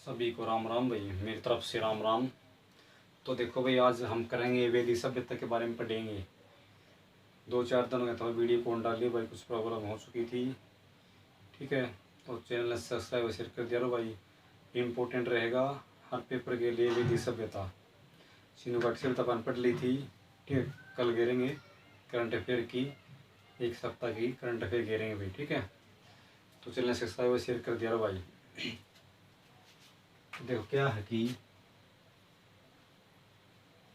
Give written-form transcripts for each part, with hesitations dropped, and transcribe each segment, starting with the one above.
सभी को राम राम भाई, मेरी तरफ से राम राम। तो देखो भाई, आज हम करेंगे वैदिक सभ्यता के बारे में पढ़ेंगे। 2-4 दिन हो गए तो वीडियो कौन डाली भाई, कुछ प्रॉब्लम हो चुकी थी। ठीक है, तो चैनल सब्सक्राइब और शेयर कर दिया रो भाई, इम्पोर्टेंट रहेगा हर पेपर के लिए। वैदिक सभ्यता सीनू का सभ्यता अपन पढ़ ली थी। ठीक है, कल घेरेंगे करंट अफेयर की, एक सप्ताह की करंट अफेयर घेरेंगे भाई। ठीक है, तो चैनल सब्सक्राइब और शेयर कर दिया रो भाई। देखो क्या है कि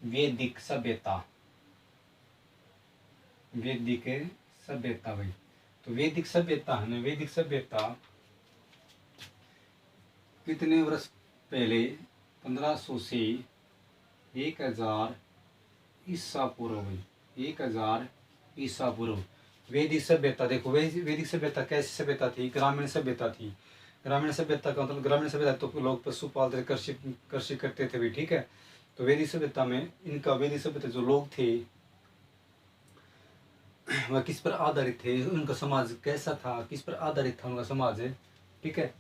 वैदिक सभ्यता, वैदिक सभ्यता भाई। तो वैदिक सभ्यता है ना, वैदिक सभ्यता कितने वर्ष पहले, 1500 से 1000 ईसा पूर्व भाई, 1000 ईसा पूर्व वैदिक सभ्यता। देखो वैदिक सभ्यता कैसी सभ्यता थी? ग्रामीण सभ्यता थी। ग्रामीण सभ्यता का मतलब, ग्रामीण सभ्यता तो लोग पशु पालते, कृषि करते थे भाई। ठीक है, तो वैदिक सभ्यता में इनका, वैदिक सभ्यता जो लोग थे वह किस पर आधारित थे, उनका समाज कैसा था, किस पर आधारित था उनका समाज है। ठीक है,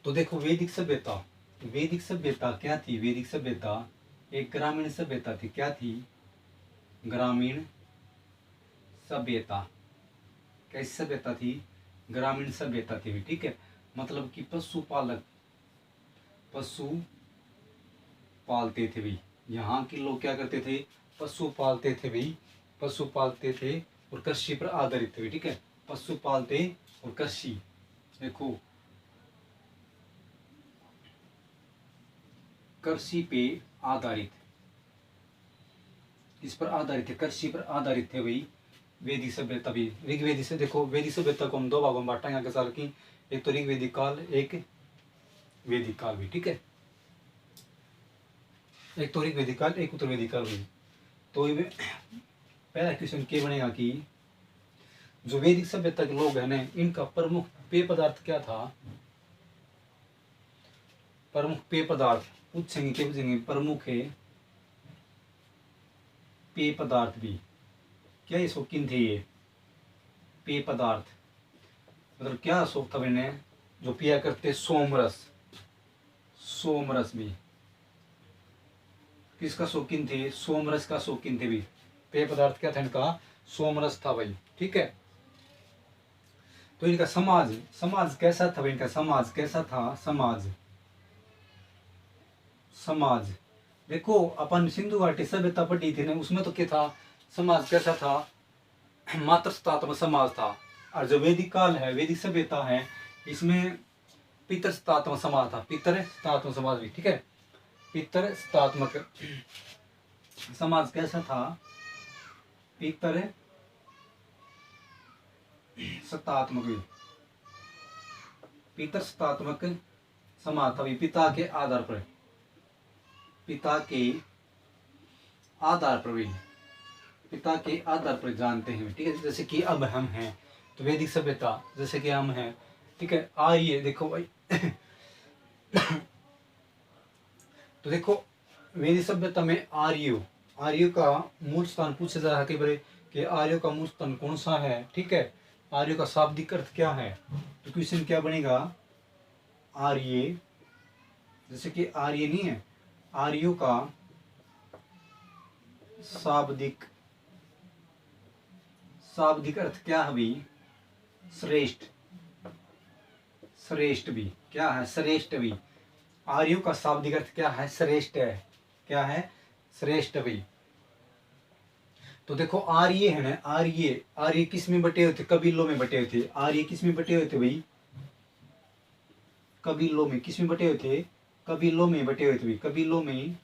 तो देखो वैदिक सभ्यता, वैदिक सभ्यता क्या थी? वैदिक सभ्यता एक ग्रामीण सभ्यता थी। क्या थी? ग्रामीण सभ्यता। कैसी सभ्यता थी? ग्रामीण सभ्यता थी। ठीक है, मतलब कि पशुपालक, पशु पालते थे भाई। यहाँ के लोग क्या करते थे? पशु पालते थे भाई, पशु पालते थे और कृषि पर आधारित थे। ठीक है, पशु पालते और कृषि, देखो कृषि पे आधारित, इस पर आधारित थे, कृषि पर आधारित थे भाई वैदिक सभ्यता भी। ऋग्वेदिक से देखो, वैदिक सभ्यता को हम दो भागों में बांटेंगे आगे साल की, एक तो ऋग्वेदिक काल, एक वैदिक काल भी। ठीक है, एक तो ऋग्वेदिक काल, एक उत्तर वैदिक काल भी। तो पहला क्वेश्चन क्या बनेगा कि जो वैदिक सभ्यता के लोग हैं ना, इनका प्रमुख पेय पदार्थ क्या था? प्रमुख पेय पदार्थ पूछेंगे, क्या पूछेंगे? प्रमुख है पेय पदार्थ भी। क्या ये शौकीन थे ये पेय पदार्थ? मतलब क्या शौक था मैंने जो पिया करते? सोमरस, सोमरस भी किसका शौकीन थे? सोमरस का शौकीन थे भी। पेय पदार्थ क्या था इनका? सोमरस था भाई। ठीक है, तो इनका समाज, समाज कैसा था भाई? इनका समाज कैसा था? समाज, समाज देखो अपन सिंधु घाटी सभ्यता पढ़ी थी ना, उसमें तो क्या था? समाज कैसा था? मातृसत्तात्मक समाज था। और जो वैदिक काल है, वैदिक सभ्यता है, इसमें पितृसत्तात्मक समाज था, पितृसत्तात्मक समाज भी। ठीक है, पितृसत्तात्मक समाज कैसा था? पितृ सत्तात्मक, पितृसत्तात्मक समाज था। पिता के आधार पर, पिता के आधार पर भी, पिता के आधार पर जानते हैं। ठीक है, जैसे कि अब हम हैं तो वैदिक सभ्यता, जैसे कि हम हैं। ठीक है, आइए देखो भाई तो देखो वैदिक सभ्यता में आर्य, आर्य का मूल स्थान पूछा जा रहा है कि आर्य का मूल स्थान कौन सा है? ठीक है, आर्य का शाब्दिक अर्थ क्या है? तो क्वेश्चन क्या बनेगा? आर्य, जैसे कि आर्य नहीं है, आर्यों का शाब्दिक, शाब्दिक अर्थ क्या है भाई? श्रेष्ठ, श्रेष्ठ भी। क्या है? श्रेष्ठ भी। आर्यों का शाब्दिक अर्थ क्या है? श्रेष्ठ है। क्या है? श्रेष्ठ भी। तो देखो आर्य है ना, आर्य, आर्य किस में बटे हुए थे? कबीलों में बटे हुए थे। आर्य किस में बटे हुए थे भाई? कबीलों में। किस में बटे हुए थे? कबीलों में बटे हुए थे भाई, कबीलों में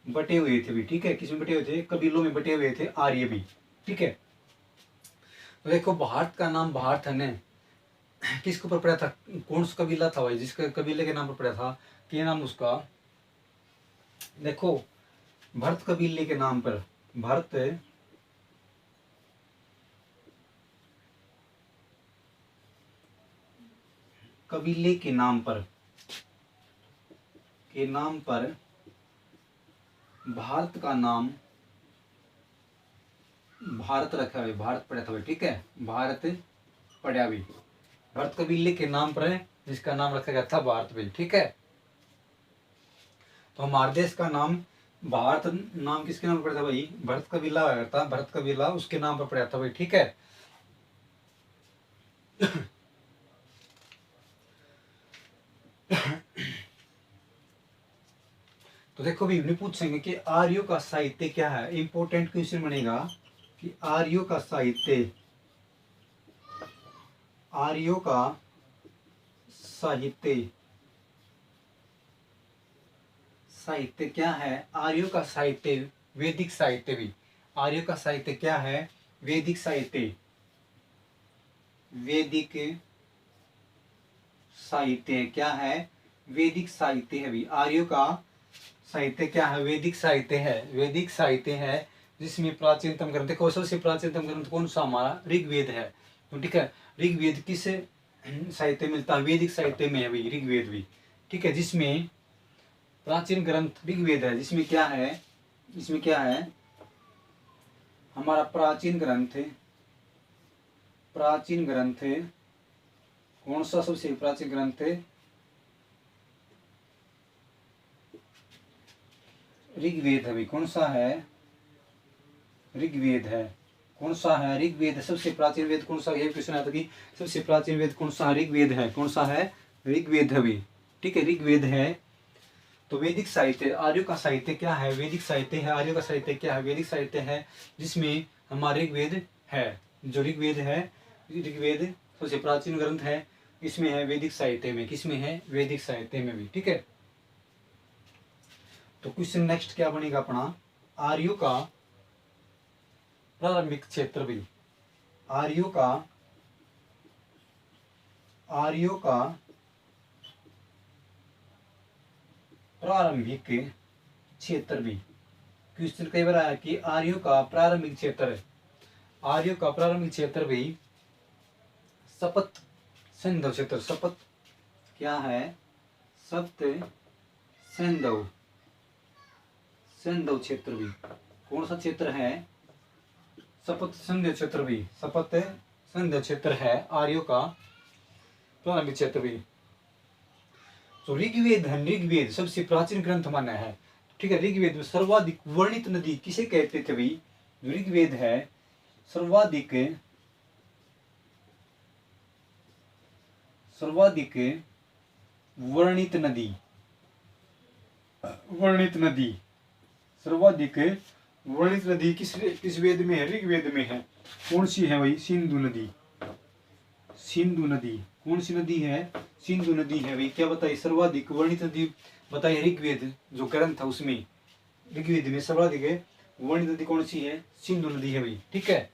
बटे हुए थे भी। ठीक है, किस में बटे हुए थे? कबीलों में बटे हुए थे आर्य भी। ठीक है, तो देखो भारत का नाम, भारत है ना, किसके ऊपर पड़ा था? कौन सा कबीला था भाई जिसके कबीले के नाम पर पड़ा था? क्या नाम उसका? देखो भरत कबीले के नाम पर, भरत कबीले के नाम पर, के नाम पर भारत का नाम, भारत रखा है, भारत पड़ा था भाई। ठीक है, भारत पड़ा भी, भरत कबीले के नाम पर जिसका नाम रखा गया था भारत भी। ठीक है, तो हमारे देश का नाम भारत नाम किसके नाम पर पड़ा था भाई? भरत कबीला आया था, भरत कबीला उसके नाम पर पड़ा था भाई। ठीक है, तो देखो भी इन्हें पूछेंगे कि आर्यों का साहित्य क्या है। इंपॉर्टेंट क्वेश्चन बनेगा कि आर्यों का साहित्य, आर्यों का साहित्य, साहित्य क्या है? आर्यों का साहित्य वैदिक साहित्य भी। आर्यों का साहित्य क्या है? वैदिक साहित्य, वैदिक साहित्य क्या है? वैदिक साहित्य है भी। आर्यों का साहित्य क्या है? वैदिक साहित्य है। वैदिक साहित्य है जिसमें प्राचीनतम ग्रंथ, देखो सबसे प्राचीनतम ग्रंथ कौन सा? हमारा ऋग्वेद है। तो ठीक है, ऋग्वेद किस साहित्य मिलता है? वैदिक साहित्य में है भी ऋग्वेद भी। ठीक है, जिसमें प्राचीन ग्रंथ ऋग्वेद है, जिसमें क्या है? इसमें क्या है? हमारा प्राचीन ग्रंथ, प्राचीन ग्रंथ कौन सा? सबसे प्राचीन ग्रंथ ऋग्वेद है भी। कौन सा है? ऋग्वेद है। कौन सा है? ऋग्वेद। सबसे प्राचीन वेद कौन सा? ये क्वेश्चन आता कि सबसे प्राचीन वेद कौन सा? ऋग्वेद है। कौन सा है? ऋग्वेद है भी। ठीक है, ऋग्वेद है। तो वैदिक साहित्य, आर्यों का साहित्य क्या है? वैदिक साहित्य है। आर्यों का साहित्य क्या है? वैदिक साहित्य है, जिसमें हमारा ऋग्वेद है। जो ऋग्वेद है, ऋग्वेद सबसे प्राचीन ग्रंथ है, इसमें है वैदिक साहित्य में। किसमें है? वैदिक साहित्य में भी। ठीक है, तो क्वेश्चन नेक्स्ट क्या बनेगा अपना? आर्यों का प्रारंभिक क्षेत्र भी। आर्यों का, आर्यों का प्रारंभिक क्षेत्र भी। क्वेश्चन कई बार आया कि आर्यों का प्रारंभिक क्षेत्र, आर्यों का प्रारंभिक क्षेत्र भी सपत सिंधु क्षेत्र। सपत क्या है? सप्त सिंधु, सिंधु क्षेत्र भी। कौन सा क्षेत्र है? सपत सिंधु क्षेत्र भी। सपत सिंधु क्षेत्र है आर्यों का प्रारंभिक क्षेत्र भी। तो ऋग्वेद है, ऋग्वेद सबसे प्राचीन ग्रंथ माना है। ठीक है, ऋग्वेद में सर्वाधिक वर्णित नदी किसे कहते थे भाई? ऋग्वेद है सर्वाधिक, सर्वाधिक वर्णित नदी, वर्णित नदी, सर्वाधिक वर्णित नदी किस वेद में है? ऋग्वेद में है। कौन सी है भाई? सिंधु नदी। सिंधु नदी कौन सी नदी है? सिंधु नदी है भाई। क्या बताइए? सर्वाधिक वर्णित नदी बताइए। ऋग्वेद जो ग्रंथ था उसमें, ऋग्वेद में सर्वाधिक वर्णित नदी कौन सी है? सिंधु नदी है भाई। ठीक है,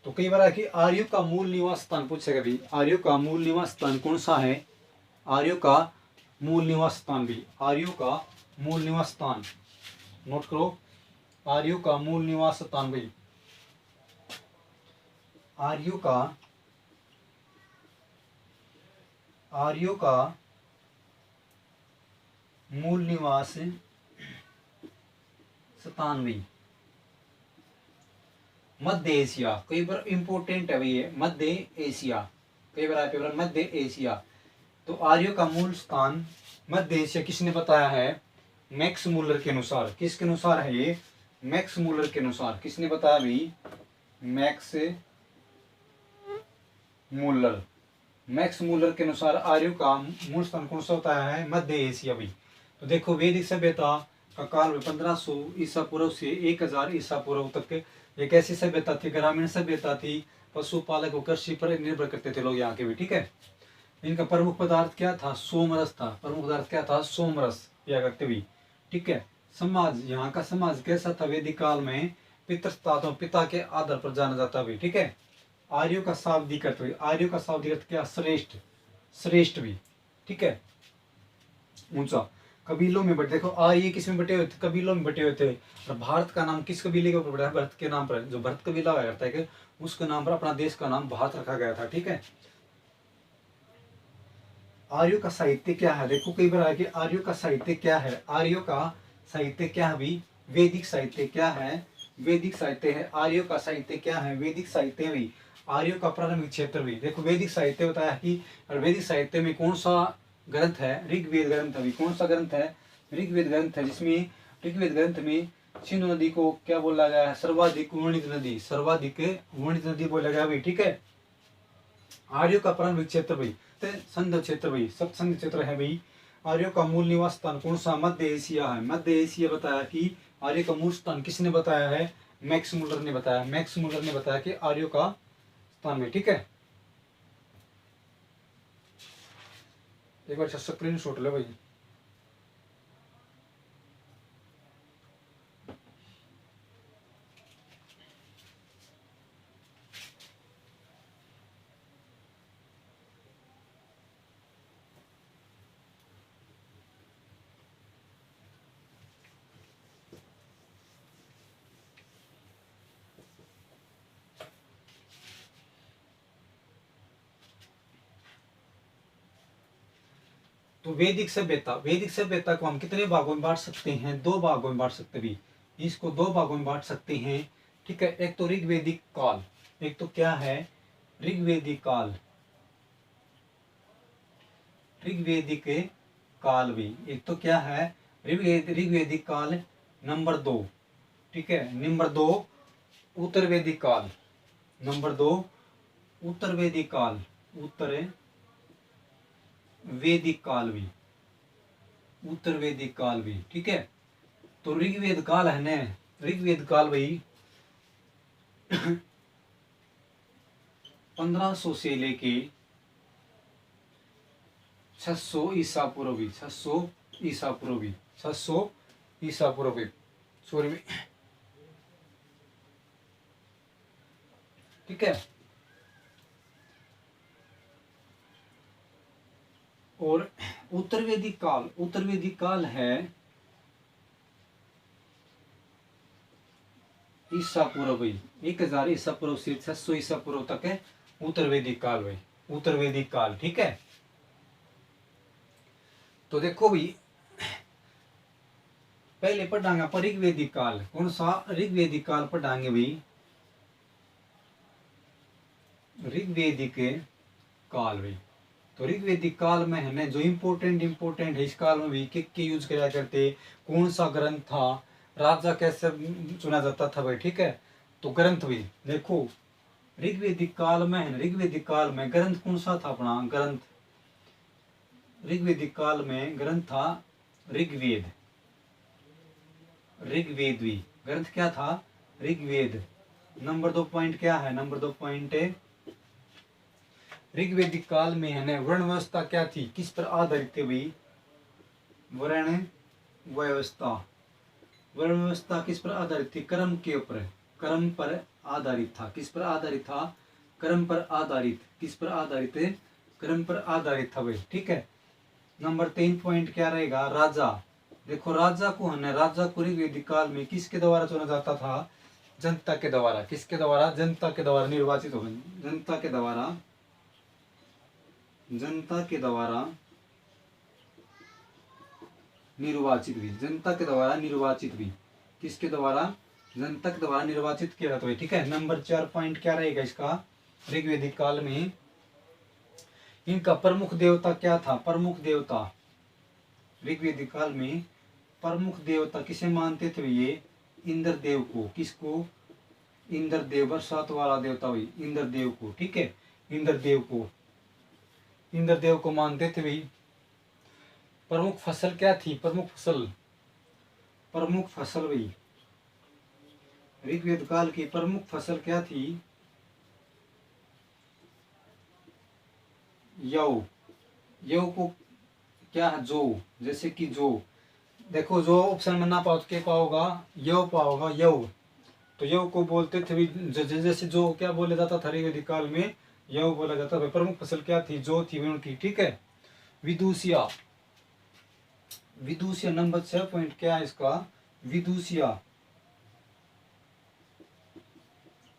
तो कई बार कि आर्यों का मूल निवास स्थान पूछेगा भी। आर्यों का मूल निवास स्थान कौन सा है? आर्यों का मूल निवास स्थान भी। आर्यों का मूल निवास स्थान नोट करो। आर्यों का मूल निवास स्थान भाई। आर्यों का, आर्यों का मूल निवास स्थान भी मध्य एशिया। कई बार इंपोर्टेंट है भैया, मध्य एशिया। कई बार पेपर मध्य एशिया। तो आर्यों का मूल स्थान मध्य एशिया किसने बताया है? मैक्स मूलर के अनुसार। किसके अनुसार है ये? मैक्स मूलर के अनुसार। किसने बताया भाई? Max Muller. मैक्स मूलर के अनुसार आर्यों का मूल स्थान कौन सा होता है? मध्य एशिया भी। तो देखो वैदिक सभ्यता का काल में 1500 ईसा पूर्व से 1000 ईसा पूर्व तक एक ऐसी सभ्यता थी, ग्रामीण सभ्यता थी। पशुपालक और कृषि पर निर्भर करते थे लोग यहाँ के भी। ठीक है, इनका प्रमुख पदार्थ क्या था? सोमरस था। प्रमुख पदार्थ क्या था? सोमरस पिया करते भी। ठीक है, समाज, यहाँ का समाज कैसा था? वैदिक काल में पितृत्व, पिता के आधार पर जाना जाता भी। ठीक है, आर्यों का शाब्दिक अर्थ, आर्यों का शाब्दिक अर्थ क्या? श्रेष्ठ, श्रेष्ठ भी। ठीक है, ऊंचा। कबीलों में बटे, देखो आर्य किस में बटे हुए थे? कबीलों में बटे हुए थे। और भारत का नाम किस कबीले के ऊपर पड़ा है? भरत के नाम पर। जो भरत कबीला हुआ करता है कि उसके नाम पर अपना देश का नाम भारत रखा गया था। ठीक है, आर्यों का साहित्य क्या है? देखो कई बार है कि आर्यों का साहित्य क्या है? आर्यों का साहित्य क्या है भी? वैदिक साहित्य क्या है? वैदिक साहित्य है। आर्यों का साहित्य क्या है? वैदिक साहित्य भी। आर्यों का प्रारंभिक क्षेत्र भी। देखो वैदिक साहित्य बताया कि वैदिक साहित्य में कौन सा ग्रंथ है, ऋग्वेद ग्रंथ अभी कौन सा ग्रंथ है, ऋग्वेद ग्रंथ है, जिसमें ऋग्वेद ग्रंथ में सिंधु नदी को क्या बोला गया है, सर्वाधिक वर्णित नदी, सर्वाधिक वर्णित नदी बोला गया भाई, ठीक है। आर्यों का प्रारंभिक क्षेत्र भाई, संध क्षेत्र भाई, सब संध क्षेत्र है भाई। आर्यों का मूल निवास स्थान कौन सा, मध्य एशिया है, मध्य एशिया बताया कि आर्य का मूल स्थान किसने बताया है, मैक्स मुलर ने बताया, मैक्स मुलर ने बताया कि आर्यों का स्थान में, ठीक है। एक बार स्क्रीन शॉट ले भाई। तो वैदिक सभ्यता, वैदिक सभ्यता को हम कितने भागों में बांट सकते हैं, दो भागों में बांट सकते भी, इसको दो भागों में बांट सकते हैं, ठीक है। एक तो ऋग्वेदिक काल, एक तो क्या है ऋग्वेदिक काल, ऋग्वेदिक काल भी, एक तो क्या है ऋग्वेदिक काल, नंबर 2, ठीक है। नंबर 2 उत्तर वैदिक काल, नंबर 2 उत्तर वैदिक काल, उत्तर वैदिक काल भी, उत्तर वैदिक काल भी, ठीक है। तो ऋग्वेद काल है ना, ऋग्वेद काल भाई 1500 से लेके 600 ईसा पूर्व भी, 600 ईसा पूर्व भी, 600 ईसा पूर्व भी, सॉरी, ठीक है। और उत्तर वैदिक काल, उत्तर वैदिक काल है ईसा पूर्व भाई 1000 ईसा पूर्व से 600 ईसा पूर्व तक है उत्तर वैदिक काल भाई, उत्तर वैदिक काल, ठीक है। तो देखो भाई पहले पढ़ांगे पर ऋग्वेदिक काल, कौन सा ऋग्वेदिक काल पढ़ांगे भाई, ऋग्वेदिक काल भाई। तो ऋग्वेदिक काल में है ना जो इम्पोर्टेंट है, इस काल में भी के यूज किया करते, कौन सा ग्रंथ था, राजा कैसे चुना जाता था भाई, ठीक है। तो ग्रंथ भी देखो ऋग्वेदिक काल में है, ऋग्वेदिक काल में ग्रंथ कौन सा था अपना ग्रंथ, ऋग्वेदिक काल में ग्रंथ था ऋग्वेद, ऋग्वेद भी ग्रंथ क्या था, ऋग्वेद। नंबर 2 पॉइंट क्या है, नंबर 2 पॉइंट ऋग्वेदिक काल में है ना वर्ण व्यवस्था क्या थी, किस पर आधारित थे भाई, वर्ण व्यवस्था, वर्ण व्यवस्था किस पर आधारित थी, कर्म के ऊपर, कर्म पर आधारित था, किस पर आधारित था, कर्म पर आधारित, किस पर आधारित है, कर्म पर आधारित था भाई, ठीक है। नंबर 3 पॉइंट क्या रहेगा, राजा। देखो राजा को है ना, राजा को ऋग्वेदिक काल में किसके द्वारा चुना जाता था, जनता के द्वारा, किसके द्वारा, जनता के द्वारा निर्वाचित हो, जनता के द्वारा, जनता के द्वारा निर्वाचित भी, जनता के द्वारा निर्वाचित भी, किसके द्वारा, जनता के द्वारा निर्वाचित किया जाता है, ठीक है। नंबर 4 पॉइंट क्या रहेगा इसका, ऋग्वेदिक काल में इनका प्रमुख देवता क्या था, प्रमुख देवता ऋग्वेदिक काल में प्रमुख देवता किसे मानते थे ये, इंद्रदेव को, किसको, इंद्रदेव, बरसात वाला देवता हुई इंद्रदेव को, ठीक है, इंद्रदेव को, इंद्रदेव को मानते थे भाई। प्रमुख फसल क्या थी, प्रमुख फसल, प्रमुख फसल भाई ऋग्वेद काल की प्रमुख फसल क्या थी, यव, यव को क्या है, जो, जैसे कि जो, देखो जो ऑप्शन में ना पाओ तो क्या पाओगा, यव पाओगा, यव। तो यव को बोलते थे भी, जैसे जो क्या बोला जाता था ऋग्वेदिक काल में, यव बोला जाता था। प्रमुख फसल क्या थी, जो थी उनकी, ठीक है। विदुषिया, विदुषिया नंबर 6 पॉइंट क्या है इसका, विदुषिया,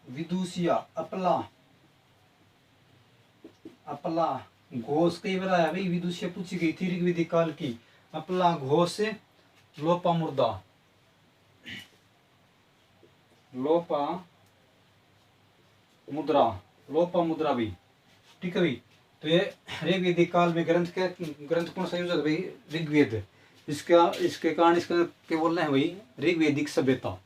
विदुषिया, अपला, अपला घोष, कई बार आया भाई, विदुषिया पूछी गई थी ऋग्वेदिक काल की, अपला घोष, लोपामुद्रा, लोपा मुद्रा, लोपामुद्रा भी, ठीक है भाई। तो ये ऋग्वेदिक काल में ग्रंथ कौन सा यूज होता है भाई? ऋग्वेद। इसके कारण इसका क्या बोलना है भाई? ऋग्वेदिक सभ्यता।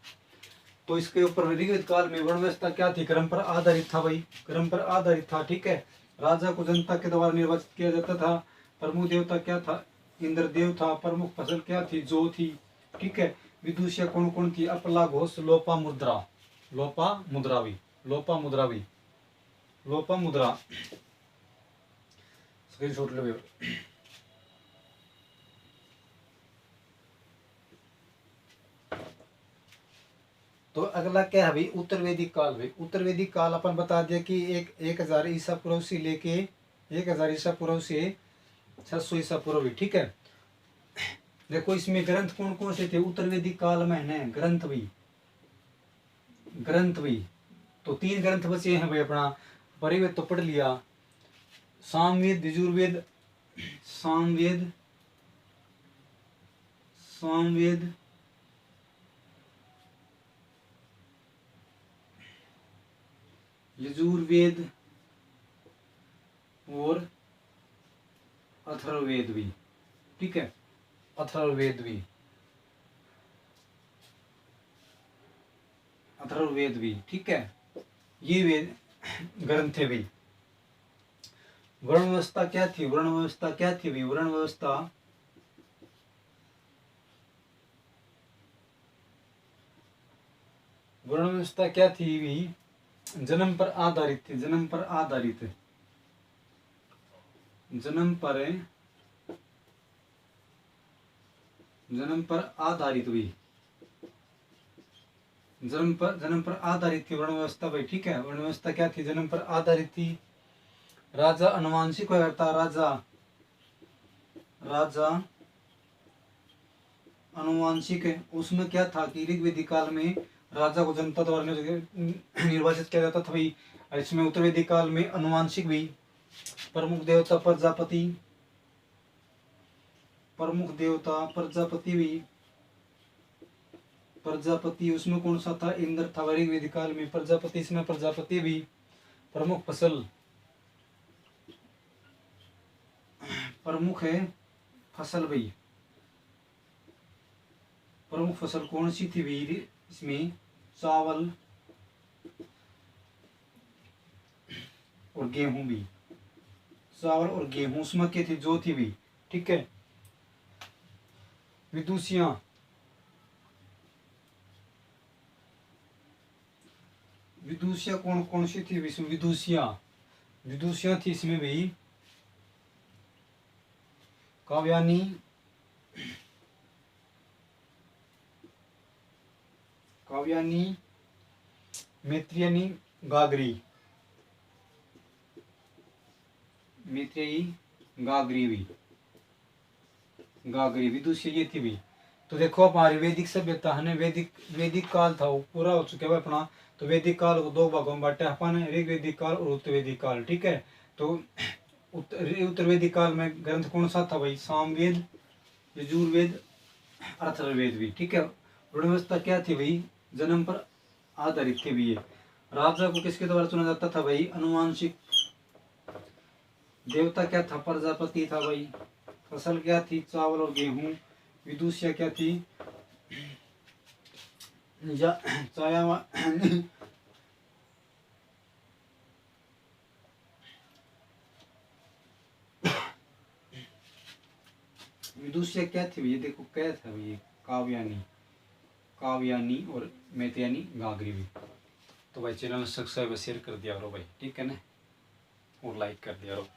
तो इसके ऊपर ऋग्वेद काल में वर्ण व्यवस्था क्या थी? क्रम पर आधारित था भाई, क्रम पर आधारित था, ठीक है। राजा को जनता के द्वारा निर्वाचित किया जाता था। प्रमुख देवता क्या था? इंद्रदेव था। प्रमुख फसल क्या थी? जौ थी, ठीक है। विदुषिया कौन कौन थी? अपला घोष, लोपामुद्रा, लोपामुद्रावी, लोपामुद्रावी, लोपामुद्रा। स्क्रीनशॉट ले। तो अगला क्या है भाई? उत्तर वैदिक काल भाई। उत्तर वैदिक काल अपन बता दिया कि 1000 ईसा पूर्व से लेके 1000 ईसा पूर्व से 600 ईसा पूर्व, ठीक है। देखो इसमें ग्रंथ कौन कौन से थे उत्तर वैदिक काल में? है ग्रंथ भी, ग्रंथ भी। तो 3 ग्रंथ बचे हैं भाई अपना। परिवेद तो पढ़ लिया, सामवेद, यजुर्वेद, सामवेद, सामवेद, यजुर्वेद और अथर्ववेद भी, ठीक है। अथर्ववेद भी, अथर्ववेद भी, ठीक है। ये वेद ग्रंथ थे भाई। वर्ण व्यवस्था क्या थी? वर्ण व्यवस्था क्या थी भाई? वर्ण व्यवस्था वर्ण व्यवस्था क्या थी भाई? जन्म पर आधारित थी, जन्म पर आधारित, जन्म पर, जन्म पर आधारित भी, जन्म पर आधारित थी वर्ण व्यवस्था भाई, ठीक है। वर्ण व्यवस्था क्या थी? जन्म पर आधारित थी। राजा अनुवांशिक हुआ करता, राजा, राजा अनुवांशिक है। उसमें क्या था कि ऋग्वेदिक काल में राजा को जनता द्वारा निर्वाचित किया जाता था भाई। इसमें उत्तर वैदिक काल में अनुवांशिक भी। प्रमुख देवता प्रजापति, प्रमुख देवता प्रजापति भी, प्रजापति उसमें कौन सा था? इंद्र था ऋग्वेदिक काल में। प्रजापति, इसमें प्रजापति भी। प्रमुख फसल, प्रमुख है फसल भाई। प्रमुख फसल कौन सी थी भाई इसमें? चावल और गेहूं भी, चावल और गेहूं। उसमें क्या थी? जो थी भी, ठीक है। विदुषियां, विदुषियां कौन कौन सी थी इसमें? विदुषियां, विदुषियां थी इसमें भी। काव्यानी, काव्यानी, मैत्रियानी, गागरी, मैत्रेयी, गागरी भी, गागरी, विदुषी ये थी भी। तो देखो अब हमारी वैदिक सभ्यता है, वैदिक वैदिक काल था वो पूरा हो चुका है अपना। तो वैदिक काल को 2 भागों में बांटा अपन, ऋग्वेदिक काल और उत्तर वैदिक काल, ठीक है। तो उत्तर वैदिक काल में ग्रंथ कौन सा था भाई? सामवेद, यजुर्वेद, अथर्ववेद भी, ठीक है। वर्ण व्यवस्था क्या थी भाई? जन्म पर आधारित थी भी ये। राजा को किसके द्वारा चुना जाता था भाई? अनुवांशिक। देवता क्या था? प्रजापति था भाई। फसल क्या थी? चावल और गेहूं। विदुषिया क्या थी? चाया विदुषिया क्या थी भैया? देखो क्या था भैया? काव्यानी, काव्यानी और मैत्यानी, गागरी भी। तो भाई चैनल सब्सक्राइब शेयर कर दिया करो भाई, ठीक है ना, और लाइक कर दिया करो।